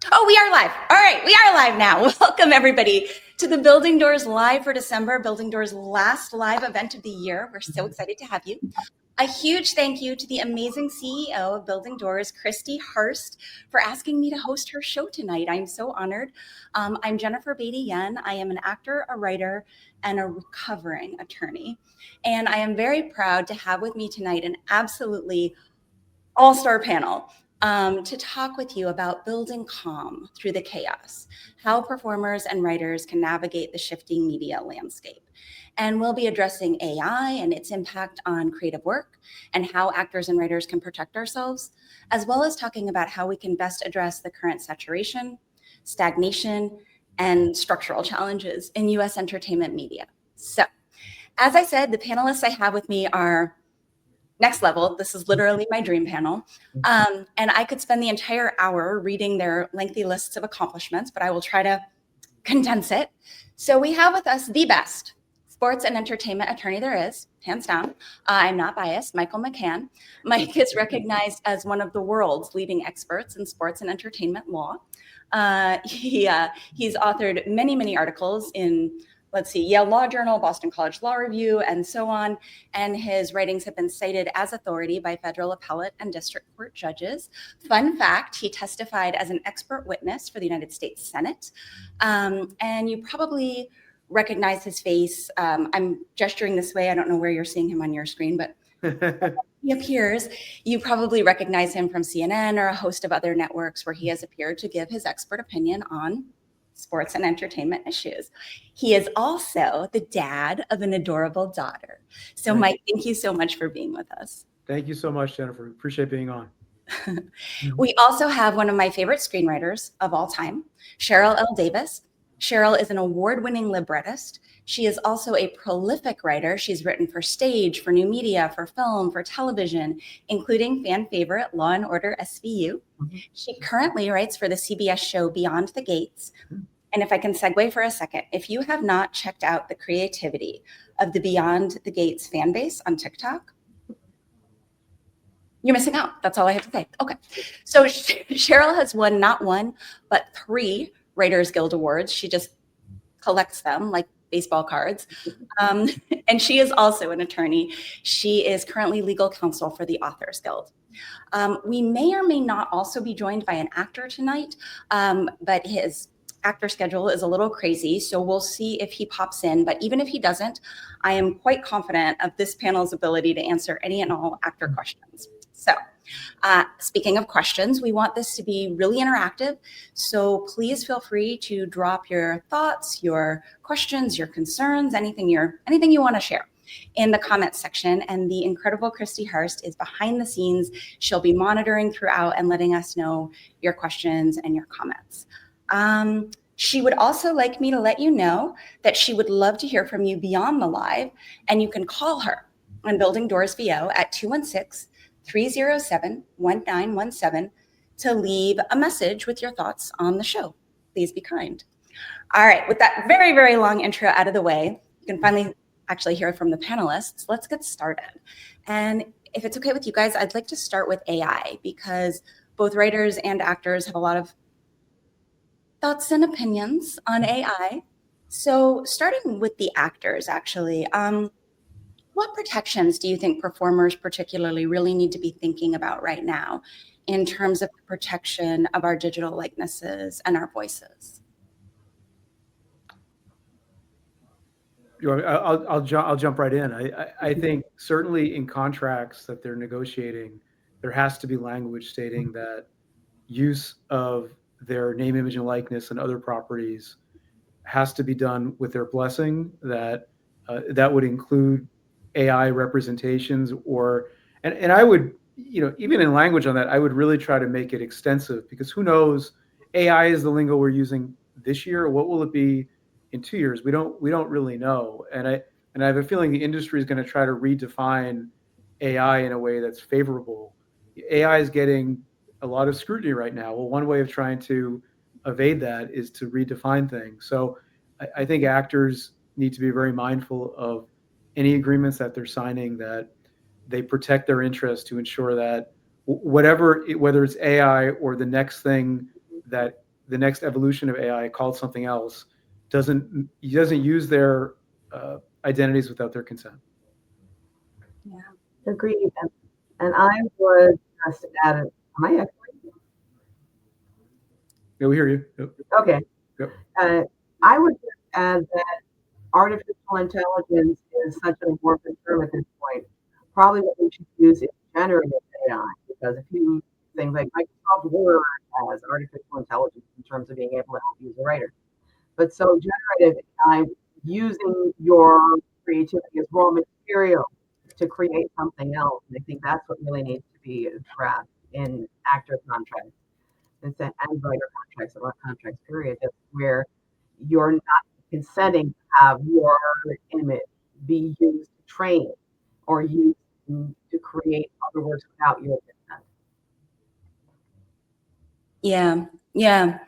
Oh, we are live. All right, we are live now. Welcome, everybody, to the Building Doors Live for December, Building Doors' last live event of the year. We're so excited to have you. A huge thank you to the amazing CEO of Building Doors, Christy Hurst, for asking me to host her show tonight. I'm so honored. I'm Jennifer Betit Yen. I am an actor, a writer, and a recovering attorney. And I am very proud to have with me tonight an absolutely all-star panel to talk with you about building calm through the chaos, how performers and writers can navigate the shifting media landscape. And we'll be addressing AI and its impact on creative work and how actors and writers can protect ourselves, as well as talking about how we can best address the current saturation, stagnation, and structural challenges in US entertainment media. So, as I said, the panelists I have with me are next level. This is literally my dream panel. And I could spend the entire hour reading their lengthy lists of accomplishments, but I will try to condense it. So we have with us the best sports and entertainment attorney there is, hands down. I'm not biased, Michael McCann. Mike is recognized as one of the world's leading experts in sports and entertainment law. He's authored many articles in Yale Law Journal, Boston College Law Review, and so on. And his writings have been cited as authority by federal appellate and district court judges. Fun fact, he testified as an expert witness for the United States Senate. And you probably recognize his face. I'm gesturing this way. I don't know where you're seeing him on your screen, but he appears. You probably recognize him from CNN or a host of other networks where he has appeared to give his expert opinion on sports and entertainment issues. He is also the dad of an adorable daughter. So Mike, thank you so much for being with us. Thank you so much, Jennifer. Appreciate being on. We also have one of my favorite screenwriters of all time, Cheryl L. Davis. Cheryl is an award-winning librettist. She is also a prolific writer. She's written for stage, for new media, for film, for television, including fan favorite Law and Order SVU. She currently writes for the CBS show Beyond the Gates. And if I can segue for a second, if you have not checked out the creativity of the Beyond the Gates fan base on TikTok, you're missing out. That's all I have to say. Okay. So Cheryl has won not one, but 3 Writers Guild Awards. She just collects them like baseball cards. And she is also an attorney. She is currently legal counsel for the Authors Guild. We may or may not also be joined by an actor tonight, but his actor schedule is a little crazy, so we'll see if he pops in. But even if he doesn't, I am quite confident of this panel's ability to answer any and all actor questions. So speaking of questions, we want this to be really interactive. So please feel free to drop your thoughts, your questions, your concerns, anything you want to share in the comments section. And the incredible Christy Hurst is behind the scenes. She'll be monitoring throughout and letting us know your questions and your comments. She would also like me to let you know that she would love to hear from you beyond the live, and you can call her on Building Doors VO at 216-307-1917 to leave a message with your thoughts on the show. Please be kind. All right, with that very long intro out of the way, you can finally actually hear from the panelists. Let's get started. And if it's okay with you guys, I'd like to start with AI because both writers and actors have a lot of thoughts and opinions on AI. So starting with the actors, actually, what protections do you think performers particularly really need to be thinking about right now in terms of the protection of our digital likenesses and our voices? I'll jump right in. I think certainly in contracts that they're negotiating, there has to be language stating that use of their name, image, and likeness and other properties has to be done with their blessing. That would include AI representations, and I would, even in language on that, I would really try to make it extensive because who knows? AI is the lingo we're using this year. What will it be in 2 years? We don't really know. And I have a feeling the industry is going to try to redefine AI in a way that's favorable. AI is getting a lot of scrutiny right now. Well, one way of trying to evade that is to redefine things. So I think actors need to be very mindful of any agreements that they're signing, that they protect their interests to ensure that whether it's AI or the next thing that the next evolution of AI called something else doesn't use their identities without their consent. Yeah. Agreed. And I would just add, am I echoing? Yeah, we hear you. Yep. Okay. Yep. I would just add that artificial intelligence is such an amorphous term at this point. Probably what we should use is generative AI, because a few things like Microsoft Word has artificial intelligence in terms of being able to help you as a writer. But so generative AI, using your creativity as raw material to create something else. And I think that's what really needs to be addressed in actor contracts and writer contracts or contracts, period. That's where you're not consenting to have your image be used to train or used to create other works without your consent. Yeah, yeah.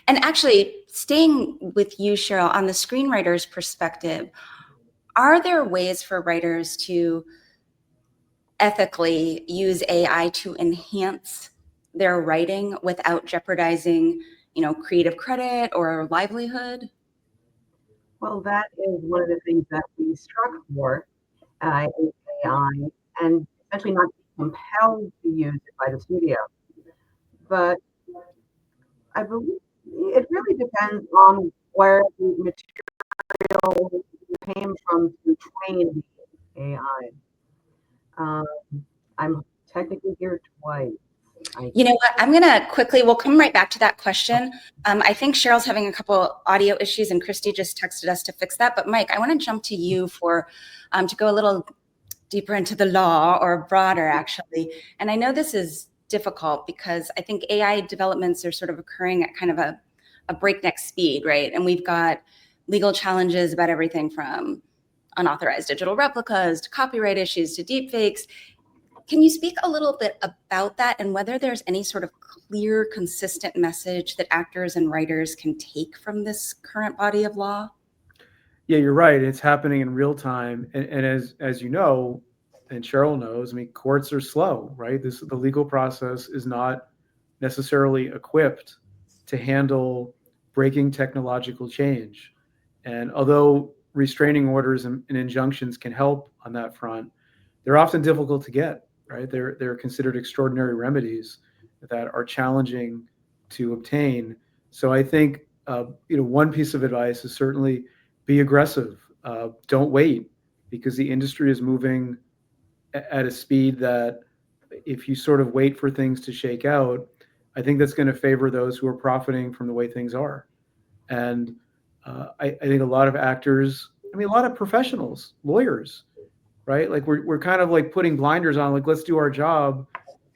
And actually, staying with you, Cheryl, on the screenwriter's perspective, are there ways for writers to ethically use AI to enhance their writing without jeopardizing, creative credit or livelihood? Well, that is one of the things that we struck for in AI, and essentially not be compelled to use it by the studio. But I believe it really depends on where the material came from to train the AI. I'm technically here twice. You know what? I'm going to we'll come right back to that question. I think Cheryl's having a couple audio issues and Christy just texted us to fix that. But Mike, I want to jump to you for to go a little deeper into the law, or broader actually. And I know this is difficult because I think AI developments are sort of occurring at kind of a breakneck speed, right? And we've got legal challenges about everything from unauthorized digital replicas to copyright issues to deepfakes. Can you speak a little bit about that and whether there's any sort of clear, consistent message that actors and writers can take from this current body of law? Yeah, you're right. It's happening in real time. And as you know, and Cheryl knows, I mean, courts are slow, right? The legal process is not necessarily equipped to handle breaking technological change. And although restraining orders and injunctions can help on that front, they're often difficult to get, right? They're considered extraordinary remedies that are challenging to obtain. So I think one piece of advice is certainly be aggressive. Don't wait, because the industry is moving at a speed that if you sort of wait for things to shake out, I think that's going to favor those who are profiting from the way things are. And I think a lot of actors, I mean, a lot of professionals, lawyers, right? Like we're kind of like putting blinders on, like, let's do our job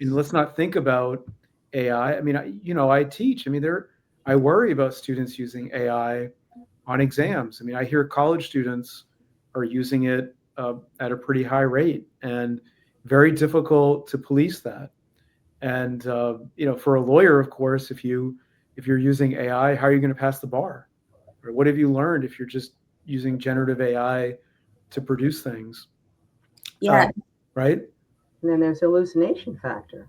and let's not think about AI. I mean, I teach. I mean, I worry about students using AI on exams. I mean, I hear college students are using it at a pretty high rate, and very difficult to police that. And for a lawyer, of course, if you're using AI, how are you going to pass the bar? Or what have you learned if you're just using generative AI to produce things? Yeah. Right. And then there's hallucination factor.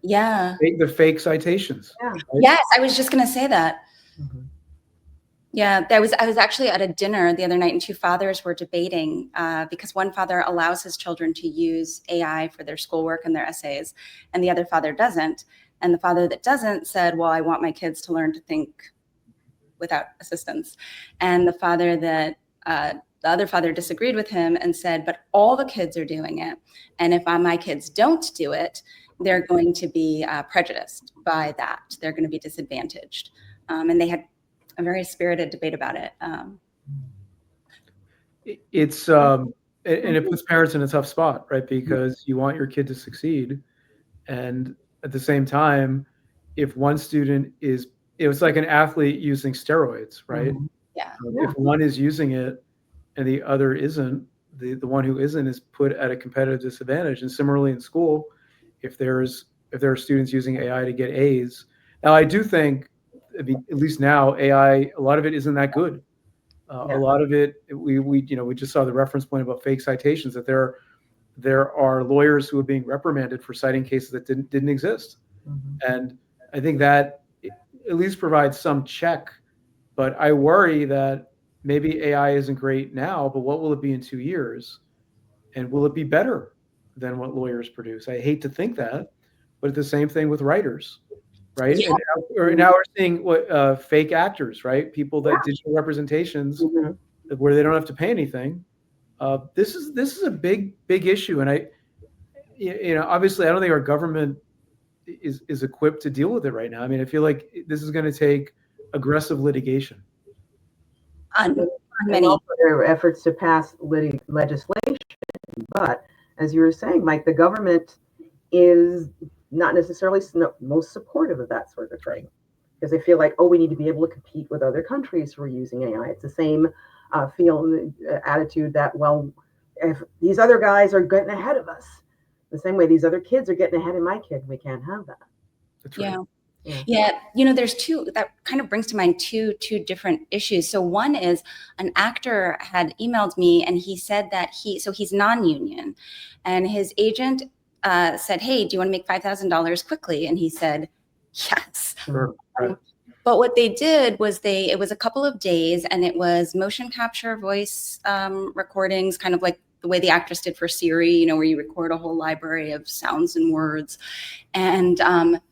Yeah. The fake citations. Yeah. Right? Yes, I was just going to say that. Mm-hmm. Yeah, I was actually at a dinner the other night, and two fathers were debating because one father allows his children to use AI for their schoolwork and their essays, and the other father doesn't. And the father that doesn't said, "Well, I want my kids to learn to think without assistance." And the other father disagreed with him and said, "But all the kids are doing it, and if my kids don't do it, they're going to be prejudiced by that. They're going to be disadvantaged." And they had a very spirited debate about it. It's and it puts parents in a tough spot, right? Because you want your kid to succeed, and at the same time, if one student it's like an athlete using steroids, right? Mm-hmm. Yeah. If one is using it and the other isn't, the one who isn't is put at a competitive disadvantage. And similarly in school, if there are students using AI to get A's, now I do think, I mean, at least now AI, a lot of it isn't that good. A lot of it, we just saw the reference point about fake citations, that there are lawyers who are being reprimanded for citing cases that didn't exist. Mm-hmm. And I think that at least provide some check. But I worry that maybe AI isn't great now, but what will it be in 2 years? And will it be better than what lawyers produce? I hate to think that, but it's the same thing with writers, right? Yeah. And now we're seeing what fake actors, right? People that digital representations where they don't have to pay anything. This is a big issue, and obviously I don't think our government is equipped to deal with it right now. I mean, I feel like this is going to take aggressive litigation. On And many. also there are efforts to pass legislation, but as you were saying, Mike, the government is not necessarily most supportive of that sort of thing because they feel like, oh, we need to be able to compete with other countries who are using AI. It's the same attitude that, well, if these other guys are getting ahead of us, the same way these other kids are getting ahead of my kid, we can't have that. That's right. Yeah. There's two, that kind of brings to mind two different issues. So one is an actor had emailed me and he said that he's non-union and his agent said, hey, do you want to make $5,000 quickly? And he said, yes. Sure. Right. But what they did was it was a couple of days and it was motion capture voice recordings, kind of like the way the actress did for Siri, where you record a whole library of sounds and words, and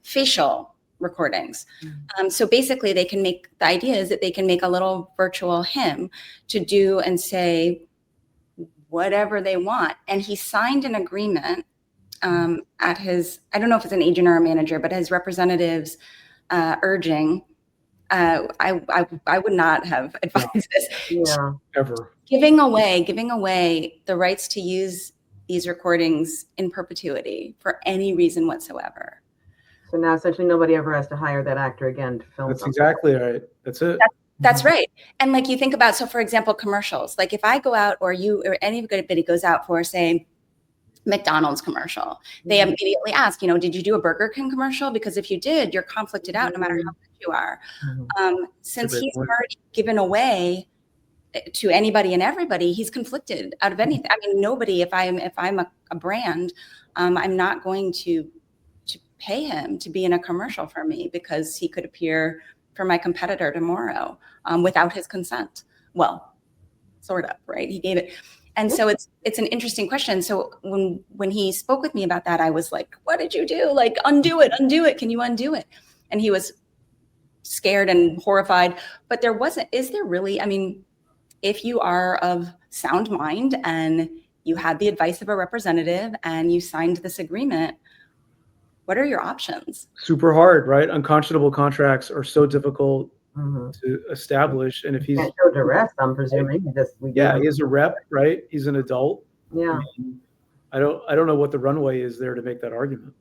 facial recordings. So basically the idea is that they can make a little virtual him to do and say whatever they want. And he signed an agreement at his, I don't know if it's an agent or a manager, but his representatives urging, I would not have advised this. Yeah. Ever. Giving away the rights to use these recordings in perpetuity for any reason whatsoever. So now essentially nobody ever has to hire that actor again to film. That's exactly right. That's it. That's right. And like you think about, so for example, commercials, like if I go out or you or anybody goes out for, say, McDonald's commercial, they immediately ask, did you do a Burger King commercial? Because if you did, you're conflicted out no matter how good you are. Since he's already given away to anybody and everybody, he's conflicted out of anything. I mean, nobody, if I'm a brand, I'm not going to pay him to be in a commercial for me because he could appear for my competitor tomorrow without his consent. Well, sort of, right? He gave it. And so it's an interesting question. So when he spoke with me about that, I was like, what did you do? Like, undo it. Can you undo it? And he was scared and horrified, but is there really, I mean, if you are of sound mind and you had the advice of a representative and you signed this agreement, what are your options? Super hard, right? Unconscionable contracts are so difficult to establish. And if he's can't show duress, I'm presuming. He's a rep, right? He's an adult. Yeah. I don't know what the runway is there to make that argument.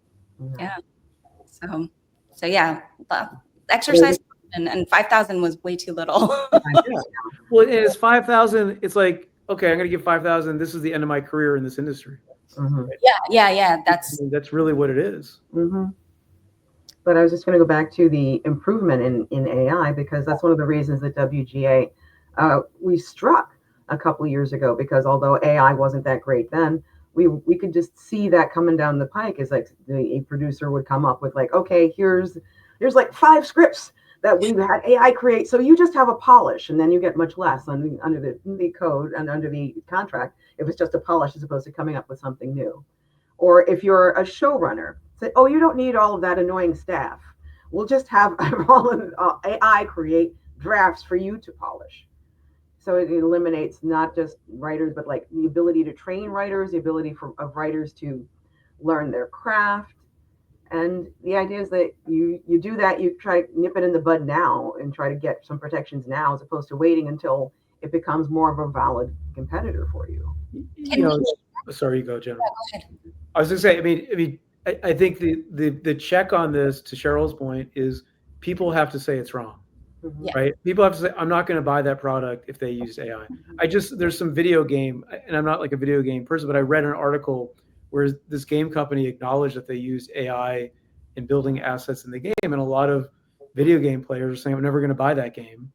Yeah. So yeah, exercise and 5,000 was way too little. Well, it's 5,000. It's like, okay, I'm going to give 5,000. This is the end of my career in this industry. Right? Yeah. That's really what it is. But I was just going to go back to the improvement in AI because that's one of the reasons that WGA we struck a couple of years ago, because although AI wasn't that great then, we could just see that coming down the pike. Is like a producer would come up with like, okay, here's like 5 scripts that we've had AI create, so you just have a polish, and then you get much less under the code and under the contract if it's just a polish as opposed to coming up with something new. Or if you're a showrunner, say, oh, you don't need all of that annoying staff. We'll just have AI create drafts for you to polish. So it eliminates not just writers, but like the ability to train writers, the ability of writers to learn their craft. And the idea is that you do that, you try to nip it in the bud now and try to get some protections now, as opposed to waiting until it becomes more of a valid competitor for you. Sorry, you go, Jennifer. Yeah, go ahead. I was going to say, I think the check on this, to Cheryl's point, is people have to say it's wrong, right? People have to say, I'm not going to buy that product if they use AI. There's some video game, and I'm not like a video game person, but I read an article where this game company acknowledged that they used AI in building assets in the game. And a lot of video game players are saying, I'm never going to buy that game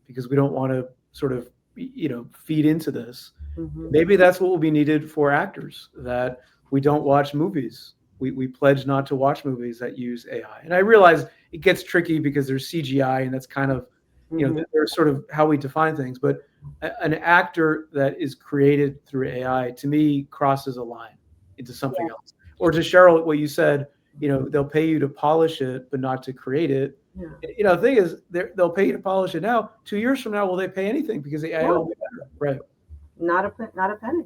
because we don't want to sort of, feed into this. Maybe that's what will be needed for actors, that we don't watch movies. We pledge not to watch movies that use AI. And I realize it gets tricky because there's CGI, and that's kind of, there's sort of how we define things. But an actor that is created through AI, to me, crosses a line into something else. Or to Cheryl, what you said, they'll pay you to polish it, but not to create it. Yeah. The thing is, they'll pay you to polish it now. 2 years from now, will they pay anything because the AI will be better? Right. Not a penny.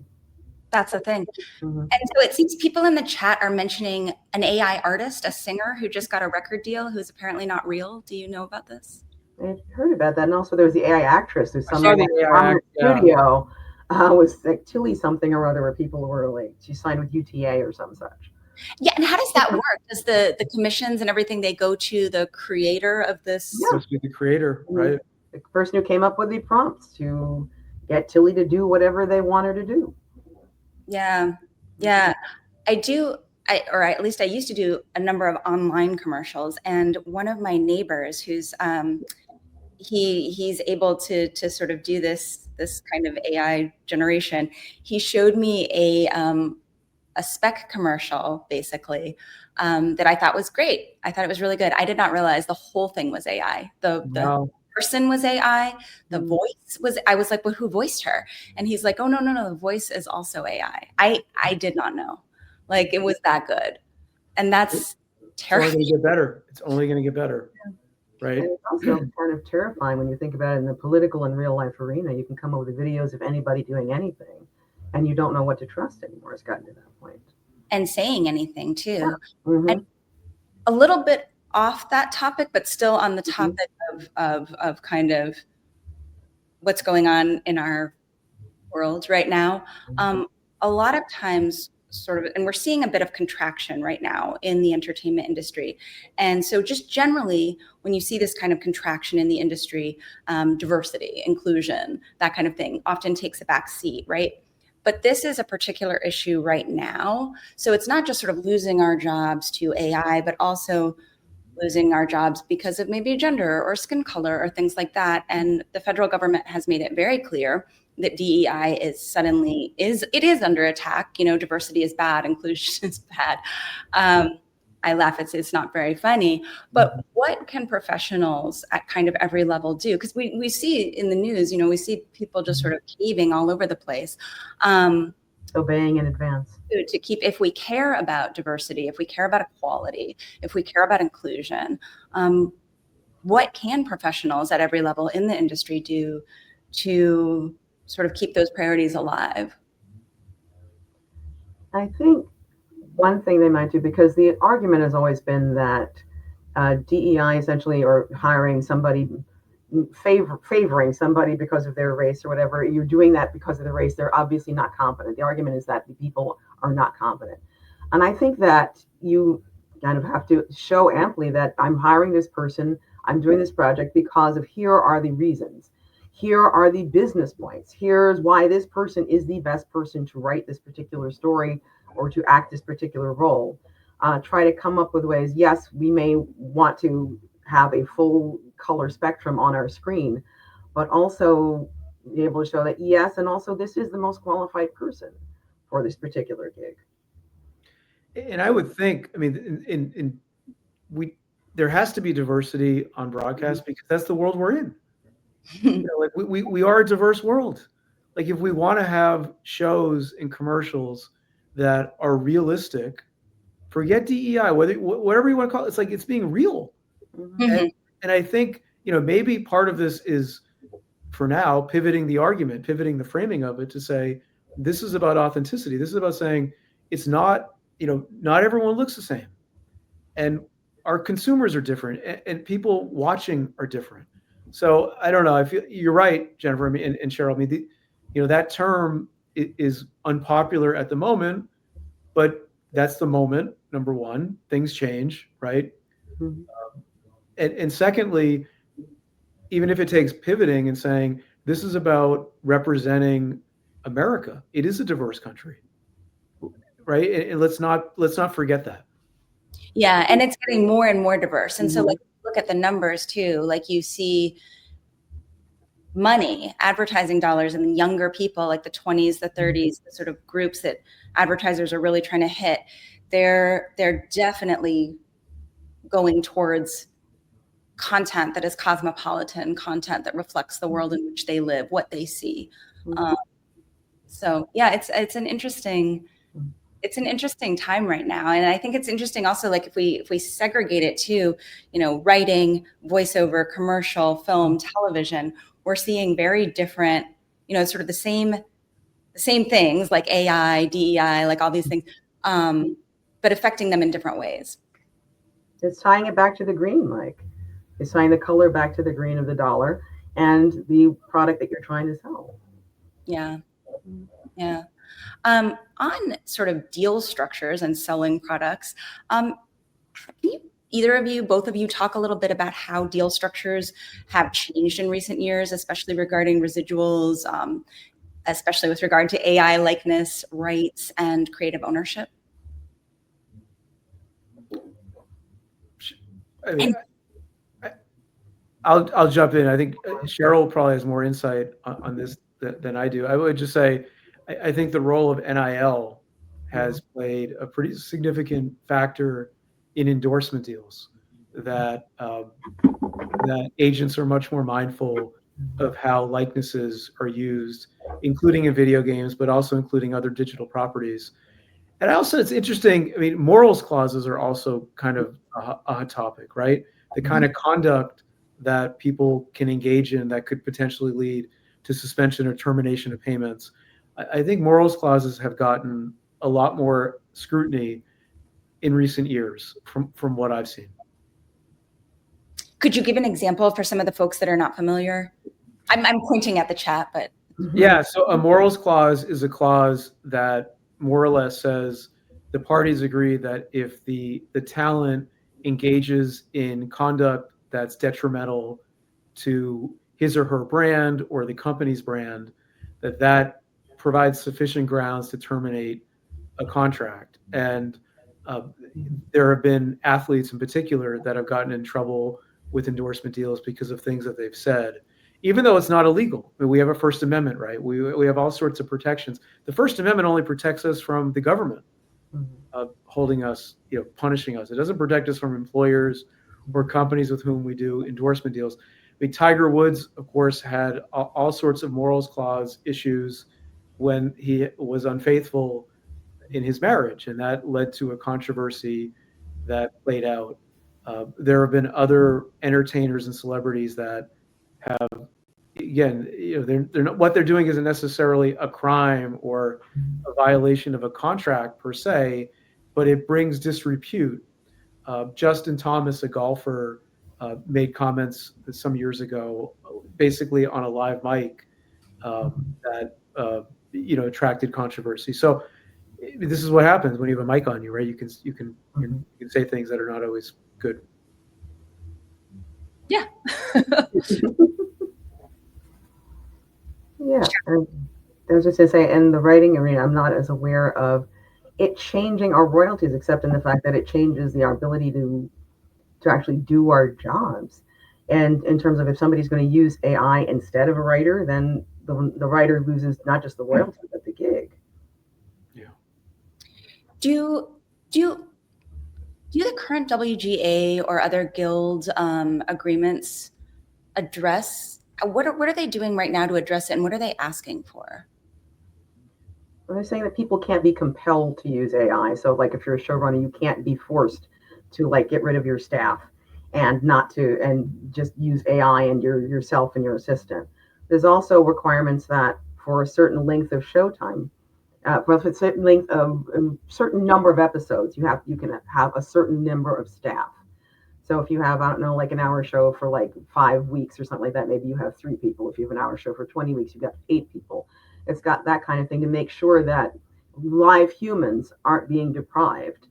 That's the thing. And so it seems people in the chat are mentioning an AI artist, a singer who just got a record deal, who's apparently not real. Do you know about this? I heard about that. And also there was the AI actress who's I saw the AI studio was like Tilly something or other, where people were like, she signed with UTA or some such. Yeah, and how does that work? Does the commissions and everything, they go to the creator of this? Yeah. Supposed to be the creator, right? The person who came up with the prompts to get Tilly to do whatever they want her to do. Yeah. At least I used to do a number of online commercials, and one of my neighbors who's he's able to sort of do this kind of AI generation. He showed me a spec commercial, basically, that I thought was great. I thought it was really good. I did not realize the whole thing was AI. The person was AI. The voice was, I was like, well, who voiced her? And he's like, oh, no, the voice is also AI. I did not know. Like, it was that good. And that's terrifying. It's only going to get better. Right. And it's also kind of terrifying when you think about it in the political and real life arena. You can come up with videos of anybody doing anything, and you don't know what to trust anymore. It's gotten to that point. And saying anything too. And a little bit off that topic, but still on the topic of kind of what's going on in our world right now. A lot of times, sort of, and we're seeing a bit of contraction right now in the entertainment industry. And so just generally, when you see this kind of contraction in the industry, diversity, inclusion, that kind of thing often takes a back seat, right? But this is a particular issue right now. So it's not just sort of losing our jobs to AI, but also losing our jobs because of maybe gender or skin color or things like that. And the federal government has made it very clear that DEI is under attack. Diversity is bad, inclusion is bad. I laugh, it's not very funny, but what can professionals at kind of every level do? Because we see in the news, we see people just sort of caving all over the place. Obeying in advance. To keep, if we care about diversity, if we care about equality, if we care about inclusion, what can professionals at every level in the industry do to sort of keep those priorities alive? I think one thing they might do, because the argument has always been that DEI essentially, or hiring somebody, favoring somebody because of their race or whatever, you're doing that because of the race. They're obviously not competent. The argument is that the people are not competent. And I think that you kind of have to show amply that I'm hiring this person, I'm doing this project because of here are the reasons. Here are the business points. Here's why this person is the best person to write this particular story or to act this particular role. Try to come up with ways. Yes, we may want to have a full color spectrum on our screen, but also be able to show that, yes, and also this is the most qualified person for this particular gig. And I would think, there has to be diversity on broadcast because that's the world we're in. We are a diverse world. Like, if we want to have shows and commercials that are realistic, forget DEI, whatever you want to call it. It's like, it's being real. And I think, maybe part of this is, for now, pivoting the framing of it to say, this is about authenticity. This is about saying it's not, not everyone looks the same. And our consumers are different, and people watching are different. So I don't know. I feel you're right, Jennifer, and Cheryl. That term is unpopular at the moment, but that's the moment. Number one, things change, right? And secondly, even if it takes pivoting and saying this is about representing America, it is a diverse country, right? And let's not forget that. Yeah, and it's getting more and more diverse. And so, look at the numbers too. Like, you see money, advertising dollars, and the younger people, like the 20s, the 30s, the sort of groups that advertisers are really trying to hit. They're definitely going towards content that is cosmopolitan, content that reflects the world in which they live, what they see. So yeah, it's an interesting time right now. And I think it's interesting also, like if we segregate it to, writing, voiceover, commercial, film, television, we're seeing very different, sort of the same things like AI, DEI, like all these things, but affecting them in different ways. It's tying it back to the green, Mike. It's tying the color back to the green of the dollar and the product that you're trying to sell. Yeah. Yeah. On sort of deal structures and selling products, can either of you, both of you, talk a little bit about how deal structures have changed in recent years, especially regarding residuals, especially with regard to AI likeness, rights, and creative ownership? I mean, I'll jump in. I think Cheryl probably has more insight on this than I do. I would just say, I think the role of NIL has played a pretty significant factor in endorsement deals. That agents are much more mindful of how likenesses are used, including in video games, but also including other digital properties. And also, it's interesting. I mean, morals clauses are also kind of a hot topic, right? The kind of conduct that people can engage in that could potentially lead to suspension or termination of payments. I think morals clauses have gotten a lot more scrutiny in recent years from what I've seen. Could you give an example for some of the folks that are not familiar? I'm pointing at the chat, but. Yeah, so a morals clause is a clause that more or less says the parties agree that if the talent engages in conduct that's detrimental to his or her brand or the company's brand, that provides sufficient grounds to terminate a contract. And there have been athletes in particular that have gotten in trouble with endorsement deals because of things that they've said, even though it's not illegal. I mean, we have a First Amendment, right? We have all sorts of protections. The First Amendment only protects us from the government holding us, punishing us. It doesn't protect us from employers or companies with whom we do endorsement deals. I mean, Tiger Woods, of course, had all sorts of morals clause issues when he was unfaithful in his marriage, and that led to a controversy that played out. There have been other entertainers and celebrities that have, again, they're not, what they're doing isn't necessarily a crime or a violation of a contract per se, but it brings disrepute. Justin Thomas, a golfer, made comments some years ago, basically on a live mic, that attracted controversy. So this is what happens when you have a mic on you, right? You can say things that are not always good. Yeah. Yeah. And I was just going to say, in the writing arena, I'm not as aware of it changing our royalties, except in the fact that it changes our ability to actually do our jobs. And in terms of if somebody's going to use AI instead of a writer, then the writer loses not just the royalty, but the gig. Yeah. Do the current WGA or other guild agreements address, what are they doing right now to address it, and what are they asking for? Well, they're saying that people can't be compelled to use AI. So like if you're a showrunner, you can't be forced to get rid of your staff and just use AI and yourself and your assistant. There's also requirements that for a certain length of showtime, for a certain length of a certain number of episodes, you can have a certain number of staff. So if you have, I don't know, like an hour show for 5 weeks or something like that, maybe you have 3 people. If you have an hour show for 20 weeks, you've got 8 people. It's got that kind of thing to make sure that live humans aren't being deprived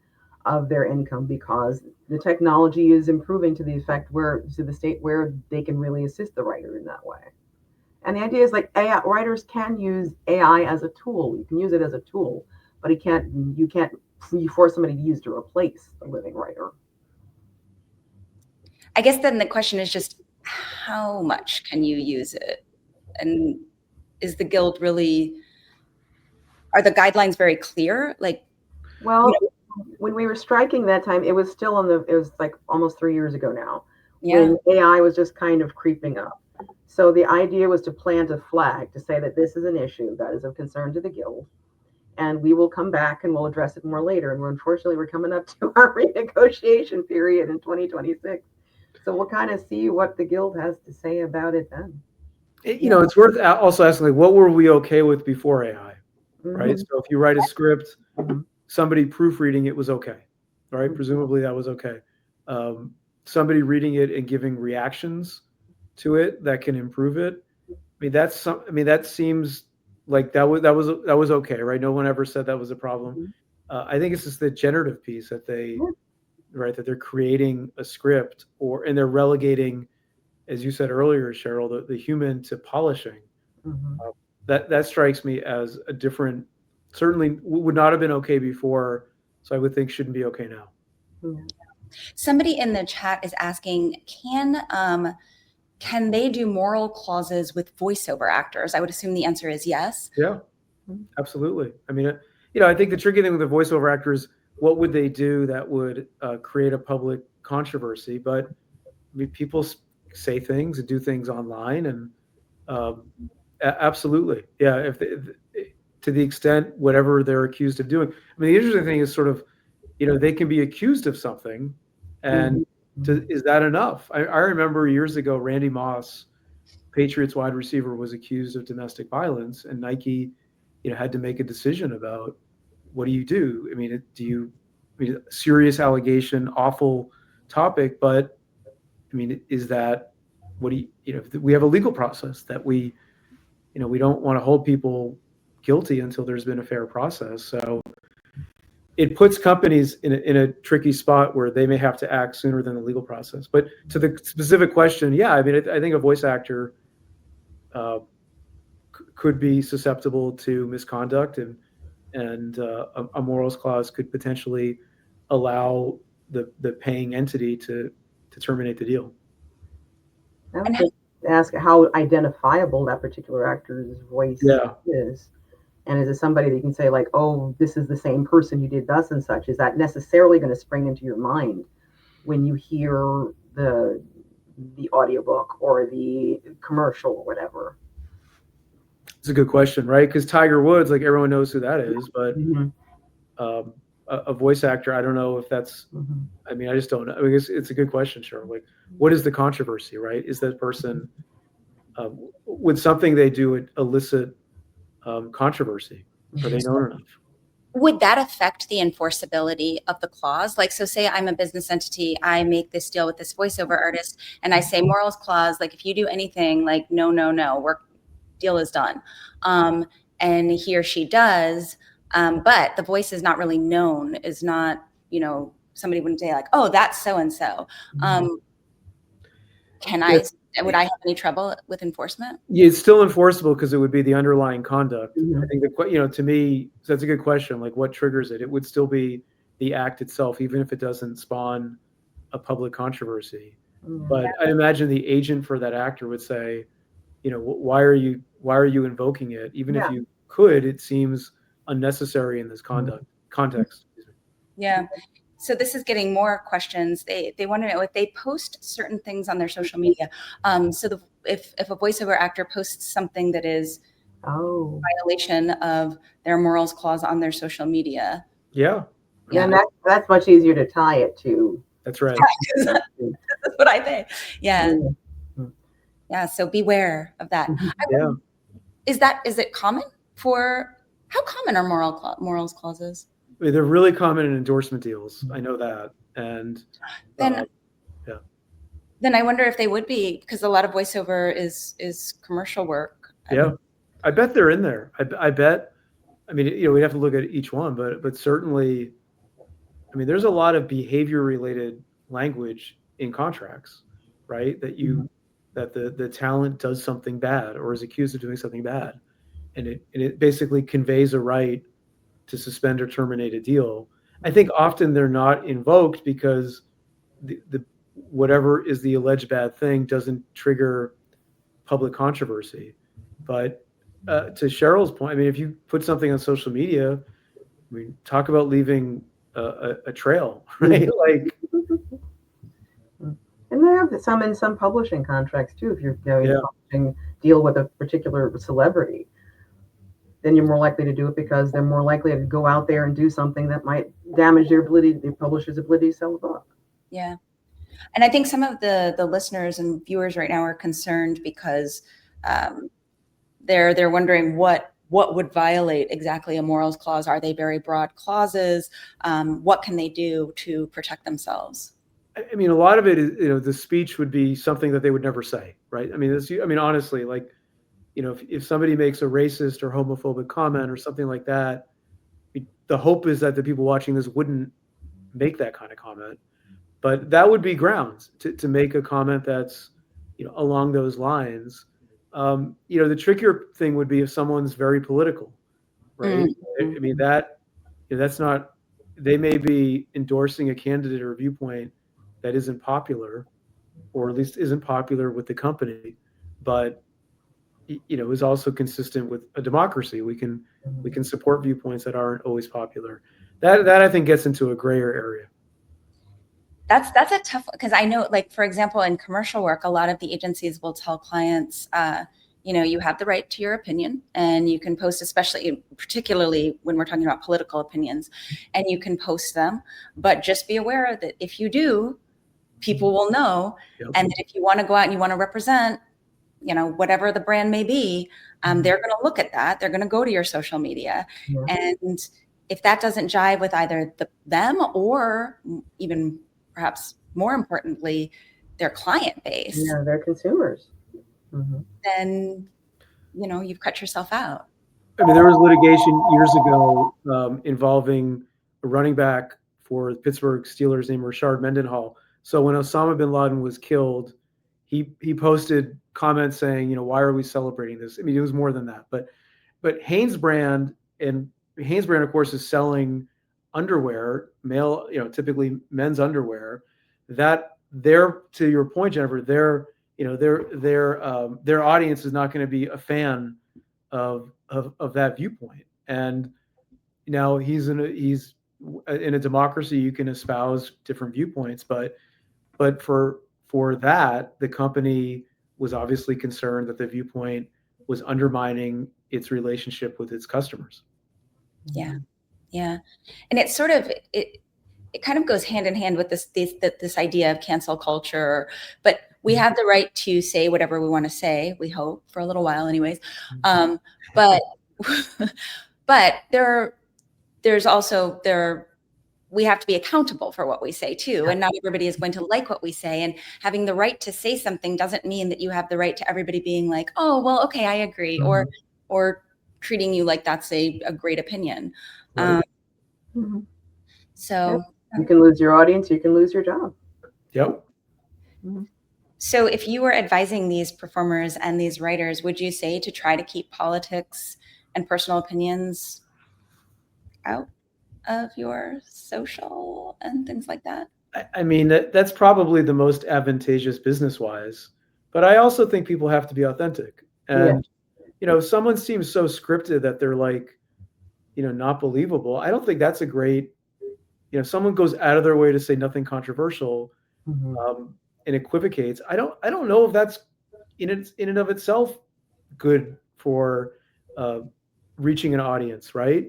of their income because the technology is improving to the state where they can really assist the writer in that way. And the idea is AI writers can use AI as a tool. You can use it as a tool, but you can't force somebody to use it to replace a living writer. I guess then the question is just how much can you use it? And is the guild are the guidelines very clear? Well, when we were striking that time, it was still it was almost 3 years ago now. Yeah. when AI was just kind of creeping up. So the idea was to plant a flag to say that this is an issue that is of concern to the guild, and we will come back and we'll address it more later. And unfortunately, we're coming up to our renegotiation period in 2026. So we'll kind of see what the guild has to say about it then. It's worth also asking, like, what were we okay with before AI, right? Mhm. So if you write a script, Mhm. somebody proofreading it was okay, right? Mhm. Presumably that was okay. Somebody reading it and giving reactions to it that can improve it. That seems like that was okay, right? No one ever said that was a problem. Mhm. I think it's just the generative piece that that they're creating a script and they're relegating, as you said earlier, Cheryl, the human to polishing. Mhm. That strikes me as a different, certainly would not have been okay before, so I would think shouldn't be okay now. Yeah. Somebody in the chat is asking, can they do moral clauses with voiceover actors? I would assume the answer is yes. Yeah, Mhm. absolutely. I mean, I think the tricky thing with the voiceover actors, what would they do that would create a public controversy? But I mean, people say things and do things online, and um, absolutely, yeah. To the extent whatever they're accused of doing. I mean, the interesting thing is sort of, they can be accused of something, and Mhm. is that enough? I remember years ago, Randy Moss, Patriots wide receiver, was accused of domestic violence, and Nike, had to make a decision about what do you do? I mean, serious allegation, awful topic, but I mean, is that what do we have a legal process that we don't want to hold people guilty until there's been a fair process. So it puts companies in a tricky spot where they may have to act sooner than the legal process. But to the specific question, yeah, I mean, I think a voice actor could be susceptible to misconduct, and a morals clause could potentially allow the paying entity to terminate the deal. I And would just ask how identifiable that particular actor's voice Yeah. is. And is it somebody that you can say, like, oh, this is the same person who did thus and such? Is that necessarily going to spring into your mind when you hear the audiobook or the commercial or whatever? It's a good question, right? Because Tiger Woods, like, everyone knows who that is, but Mhm. a voice actor, I don't know if that's. Mhm. I mean, I just don't know. I mean, it's a good question, Cheryl. Like, what is the controversy, right? Is that person would something they do elicit controversy? Are they known enough? would that affect the enforceability of the clause? Like, so say I'm a business entity, I make this deal with this voiceover artist, and I say morals clause, like if you do anything, like no, work deal is done. And he or she does, but the voice is not really known, is not, somebody wouldn't say like, oh, that's so and so. Yes. Would I have any trouble with enforcement? Yeah, it's still enforceable because it would be the underlying conduct. I Mhm. think to me, so that's a good question. Like, what triggers it? It would still be the act itself, even if it doesn't spawn a public controversy. But I imagine the agent for that actor would say, why are you invoking it? Even if Yeah. you could, it seems unnecessary in this context. Yeah. So this is getting more questions. They want to know if they post certain things on their social media. If a voiceover actor posts something that is Oh. violation of their morals clause on their social media. Yeah. Yeah, and Yeah. that's much easier to tie it to. That's right. That's what I think. Yeah. Mhm. Yeah. So beware of that. Yeah. Is it common how common are morals clauses? I mean, they're really common in endorsement deals. I know that. And Then yeah. Then I wonder if they would be, because a lot of voiceover is commercial work. Yeah. I bet they're in there. I bet. I mean, we'd have to look at each one, but certainly, I mean, there's a lot of behavior related language in contracts, right? That the talent does something bad or is accused of doing something bad. And it basically conveys a right to suspend or terminate a deal. I think often they're not invoked because the whatever is the alleged bad thing doesn't trigger public controversy. But to Cheryl's point, I mean, if you put something on social media, I mean, talk about leaving a trail, right? Like, And they have some in some publishing contracts too. If you're going Yeah. to publishing deal with a particular celebrity, then you're more likely to do it because they're more likely to go out there and do something that might damage their ability, the publisher's ability to sell the book. Yeah. And I think some of the listeners and viewers right now are concerned because they're wondering what would violate exactly a morals clause. Are they very broad clauses? What can they do to protect themselves? I mean, a lot of it is, the speech would be something that they would never say, right? I mean, honestly, like, if somebody makes a racist or homophobic comment or something like that, the hope is that the people watching this wouldn't make that kind of comment. But that would be grounds to make a comment that's, along those lines. The trickier thing would be if someone's very political, right? I mean, that's not, they may be endorsing a candidate or a viewpoint that isn't popular, or at least isn't popular with the company, but is also consistent with a democracy. We can support viewpoints that aren't always popular. That I think gets into a grayer area. That's a tough, because I know, like, for example, in commercial work, a lot of the agencies will tell clients, you have the right to your opinion, and you can post, particularly when we're talking about political opinions, and you can post them, but just be aware that if you do, people will know. Yep. And that if you want to go out and you want to represent, whatever the brand may be, they're going to look at that. They're going to go to your social media. Yeah. And if that doesn't jive with either them or even perhaps more importantly, their client base, their consumers, then, you've cut yourself out. I mean, there was litigation years ago involving a running back for the Pittsburgh Steelers named Rashard Mendenhall. So when Osama bin Laden was killed, he posted comments saying, why are we celebrating this? I mean, it was more than that. But Hanes brand, of course, is selling underwear, male, typically men's underwear. That to your point, Jennifer, their audience is not going to be a fan of that viewpoint. And he's in a democracy. You can espouse different viewpoints, but for that, the company was obviously concerned that the viewpoint was undermining its relationship with its customers. Yeah. And it's sort of, it kind of goes hand in hand with this idea of cancel culture, but we have the right to say whatever we want to say, we hope, for a little while anyways. But there's also we have to be accountable for what we say too. And not everybody is going to like what we say, and having the right to say something doesn't mean that you have the right to everybody being like, oh, well, okay, I agree. Or treating you like that's a great opinion. Right. So you can lose your audience, you can lose your job. Yep. So if you were advising these performers and these writers, would you say to try to keep politics and personal opinions out of your social and things like that? I mean, that's probably the most advantageous business-wise, but I also think people have to be authentic. And, if someone seems so scripted that they're like, not believable, I don't think that's a great, someone goes out of their way to say nothing controversial and equivocates. I don't know if that's in and of itself good for reaching an audience, right?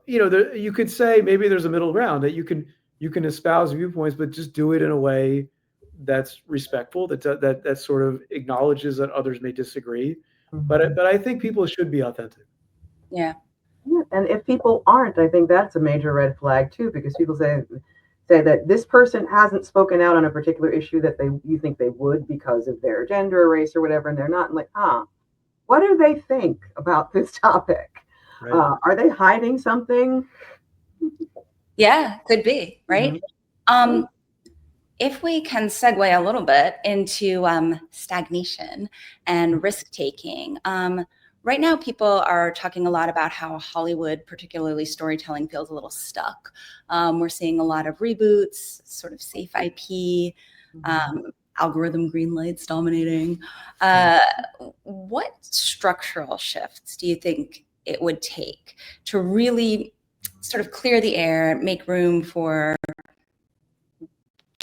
You could say maybe there's a middle ground that you can espouse viewpoints, but just do it in a way that's respectful, that sort of acknowledges that others may disagree. But I think people should be authentic. Yeah. And if people aren't, I think that's a major red flag too, because people say that this person hasn't spoken out on a particular issue that you think they would because of their gender or race or whatever, and they're not. And like, what do they think about this topic? Right. Are they hiding something? Yeah, could be, right? If we can segue a little bit into stagnation and risk-taking. Right now, people are talking a lot about how Hollywood, particularly storytelling, feels a little stuck. We're seeing a lot of reboots, sort of safe IP, algorithm green lights dominating. What structural shifts do you think it would take to really sort of clear the air, make room for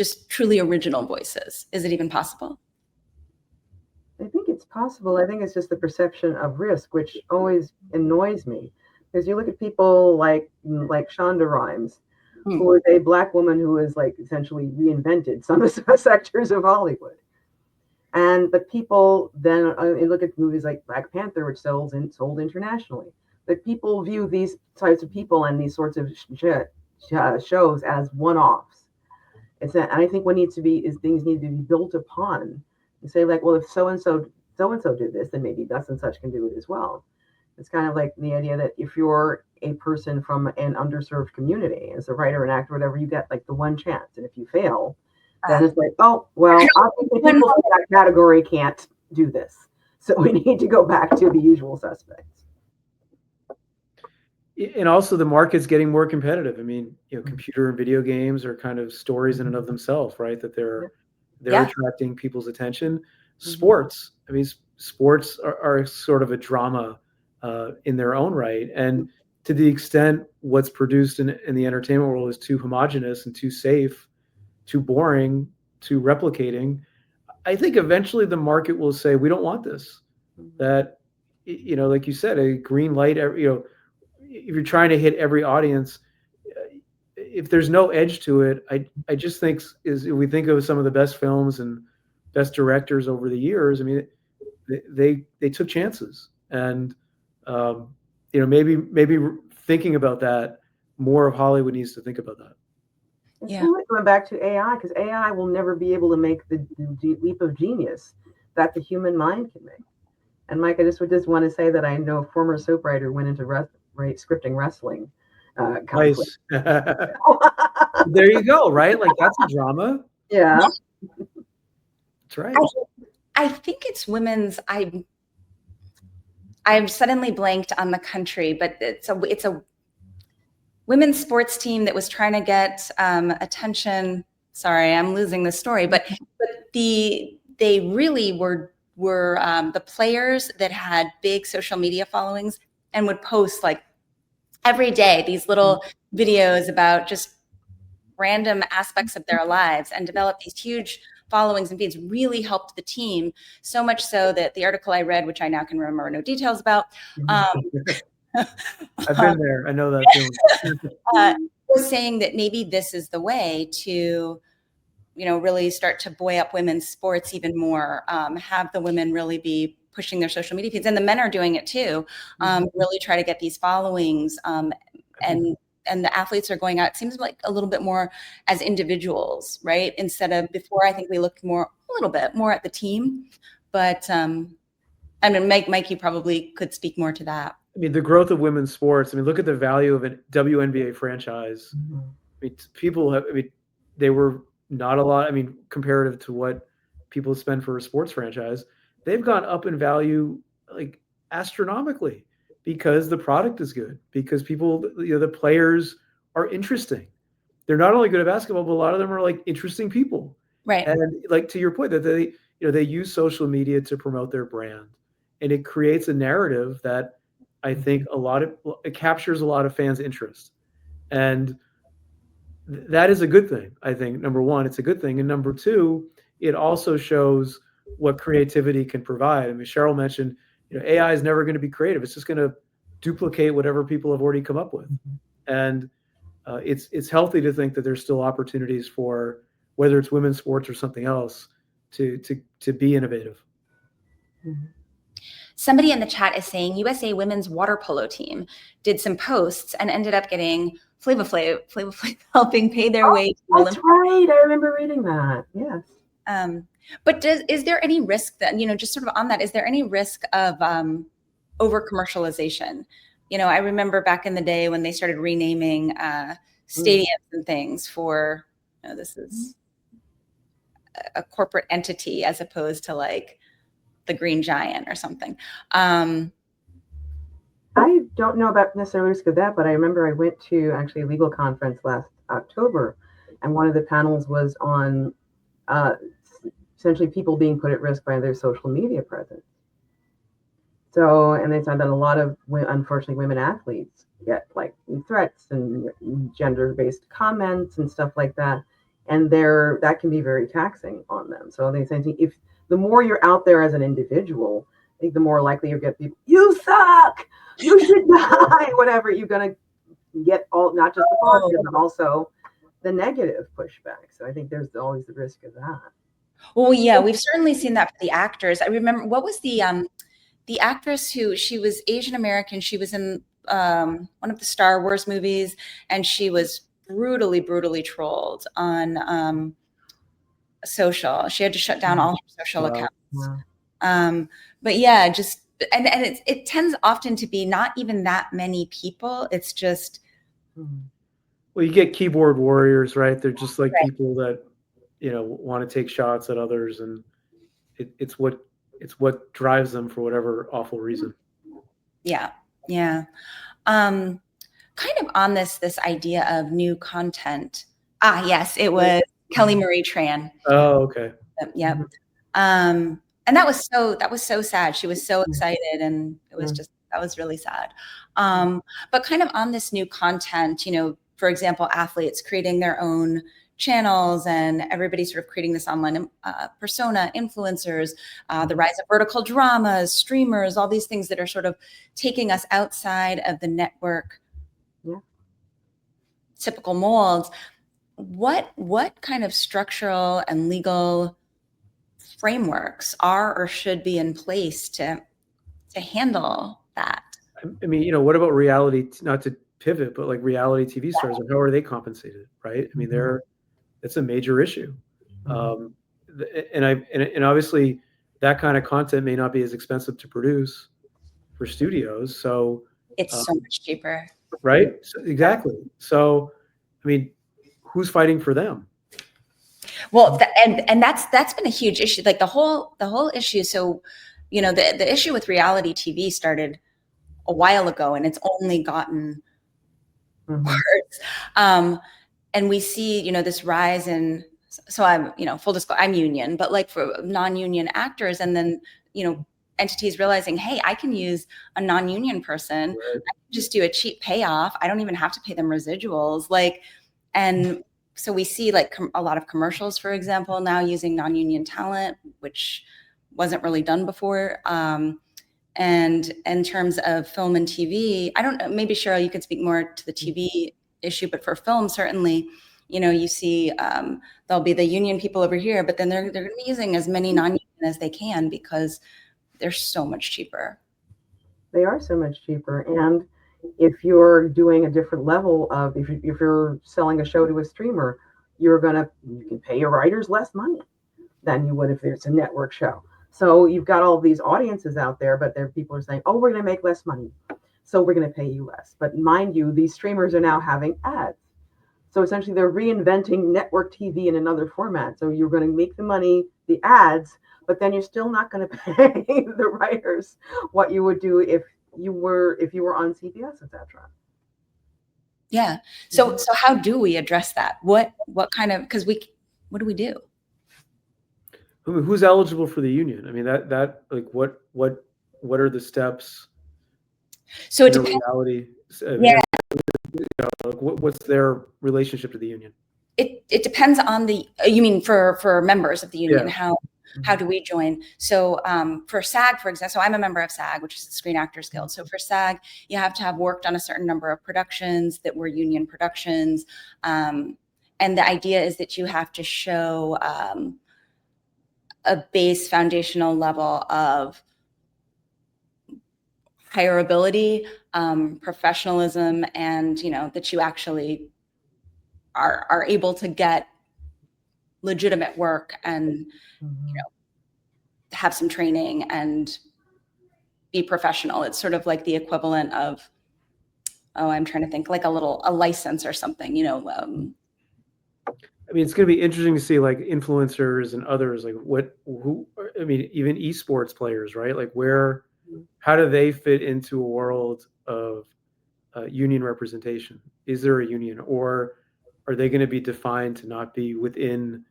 just truly original voices? Is it even possible? I think it's possible. I think it's just the perception of risk, which always annoys me. Because you look at people like Shonda Rhimes, who is a Black woman who has like essentially reinvented some sectors of Hollywood. But people then look at movies like Black Panther, which sold internationally. But people view these types of people and these sorts of shows as one-offs. And I think what needs to be is things need to be built upon and say like, well, if so and so did this, then maybe thus and such can do it as well. It's kind of like the idea that if you're a person from an underserved community, as a writer, an actor, whatever, you get like the one chance, and if you fail, then it's like, oh, well, obviously people in that category can't do this, so we need to go back to the usual suspects. And also the market's getting more competitive. I mean, computer and video games are kind of stories in and of themselves, right? That they're attracting people's attention. Sports, I mean, sports are sort of a drama in their own right. And to the extent what's produced in the entertainment world is too homogenous and too safe, too boring, too replicating, I think eventually the market will say, we don't want this. That, like you said, a green light, if you're trying to hit every audience, if there's no edge to it, I just think if we think of some of the best films and best directors over the years, I mean, they took chances. And, maybe thinking about that, more of Hollywood needs to think about that. It's really going back to AI, because AI will never be able to make the leap of genius that the human mind can make. And Mike, I just want to say that I know a former soap writer went into scripting wrestling. Nice. There you go, right? Like that's a drama. Yeah. That's right. I think it's women's. I've suddenly blanked on the country, but it's a women's sports team that was trying to get attention. Sorry, I'm losing the story, but they really were the players that had big social media followings and would post like every day these little videos about just random aspects of their lives and develop these huge followings and feeds. Really helped the team, so much so that the article I read, which I now can remember no details about, I've been there. I know that feeling. Was saying that maybe this is the way to, really start to buoy up women's sports even more, have the women really be pushing their social media feeds, and the men are doing it too, really try to get these followings, and the athletes are going out, it seems like a little bit more as individuals, right? Instead of before, I think we looked a little bit more at the team, but I mean, Mike, you probably could speak more to that. I mean, the growth of women's sports. I mean, look at the value of a WNBA franchise. I mean, they were not a lot. I mean, comparative to what people spend for a sports franchise, they've gone up in value like astronomically because the product is good, because people, the players are interesting. They're not only good at basketball, but a lot of them are like interesting people. Right. And like to your point that they use social media to promote their brand, and it creates a narrative that I think it captures a lot of fans' interest. And that is a good thing. I think, number one, it's a good thing. And number two, it also shows what creativity can provide. I mean, Cheryl mentioned, AI is never going to be creative. It's just going to duplicate whatever people have already come up with. And it's healthy to think that there's still opportunities for, whether it's women's sports or something else, to be innovative. Somebody in the chat is saying USA women's water polo team did some posts and ended up getting Flava Flav helping pay their way to Olympics. That's right. I remember reading that. Yes. But is there any risk that, just sort of on that, is there any risk of over commercialization? I remember back in the day when they started renaming stadiums and things for, this is a corporate entity as opposed to like the Green Giant or something. I don't know about necessarily risk of that, but I remember I went to actually a legal conference last October, and one of the panels was on essentially people being put at risk by their social media presence. So, and they found that a lot of, unfortunately, women athletes get like threats and gender-based comments and stuff like that. and that can be very taxing on them. So they say, if the more you're out there as an individual, I think the more likely you get people, you suck, you should die, whatever. You're going to get all, not just the positive, but also the negative pushback. So I think there's always the risk of that. Well, yeah, we've certainly seen that for the actors. I remember, what was the actress who, she was Asian American. She was in one of the Star Wars movies, and she was brutally trolled on social. She had to shut down all her social accounts. But yeah, just and it tends often to be not even that many people. It's just, well, you get keyboard warriors, right? They're just like people that, you know, want to take shots at others, and it's what drives them for whatever awful reason. Yeah. Kind of on this idea of new content. Yes, it was Kelly Marie Tran. Oh, okay. Yep. And that was so sad. She was so excited, and it was just, that was really sad. But kind of on this new content, you know, for example, athletes creating their own channels, and everybody sort of creating this online persona, influencers, the rise of vertical dramas, streamers, all these things that are sort of taking us outside of the network typical molds. What kind of structural and legal frameworks are or should be in place to handle that? I mean, you know, what about reality, not to pivot, but like reality TV stars, how are they compensated, right? I mean, it's a major issue. And obviously that kind of content may not be as expensive to produce for studios. So it's so much cheaper. Right? So, exactly. So, I mean, who's fighting for them? Well, and that's been a huge issue. Like the whole issue. So, you know, the issue with reality TV started a while ago, and it's only gotten worse. And we see, you know, this rise in. So I'm, you know, full disclosure, I'm union, but like for non-union actors, and then, you know, entities realizing, hey, I can use a non-union person. I can just do a cheap payoff. I don't even have to pay them residuals. Like, and so we see like a lot of commercials, for example, now using non-union talent, which wasn't really done before. And in terms of film and TV, I don't know, maybe Cheryl, you could speak more to the TV issue, but for film, certainly, you know, you see there'll be the union people over here, but then they're going to be using as many non-union as they can because they're so much cheaper. They are so much cheaper. And if you're doing a different level of, if you're selling a show to a streamer, you can pay your writers less money than you would if it's a network show. So you've got all these audiences out there, but people are saying, oh, we're going to make less money, so we're going to pay you less. But mind you, these streamers are now having ads. So essentially they're reinventing network TV in another format. So you're going to make the money, the ads, but then you're still not going to pay the writers what you would do if you were on CBS, etc. Yeah. So how do we address that? What kind of, because what do we do? I mean, who's eligible for the union? I mean, that like what are the steps? So it depends. Reality. Yeah. You know, like what's their relationship to the union? It depends on you mean for members of the union, Yeah. How do we join? So for SAG, for example, so I'm a member of SAG, which is the Screen Actors Guild. So for SAG, you have to have worked on a certain number of productions that were union productions. And the idea is that you have to show a base foundational level of hireability, professionalism, and, you know, that you actually are able to get legitimate work and, you know, have some training and be professional. It's sort of like the equivalent of, I'm trying to think, like a license or something, you know. I mean, it's going to be interesting to see like influencers and others, like I mean, even esports players, right? Like how do they fit into a world of union representation? Is there a union, or are they going to be defined to not be within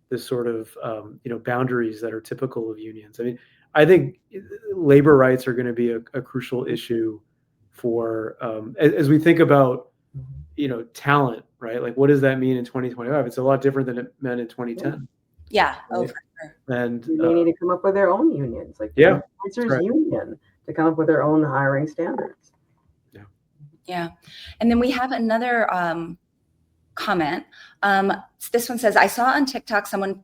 the sort of you know, boundaries that are typical of unions? I mean, I think labor rights are going to be a crucial issue for as we think about, you know, talent, right? Like, what does that mean in 2025? It's a lot different than it meant in 2010. Yeah. Oh, Right? for sure. And They need to come up with their own unions, like the yeah, Influencers right. Union, to come up with their own hiring standards. Yeah. And then we have another comment. This one says, I saw on TikTok someone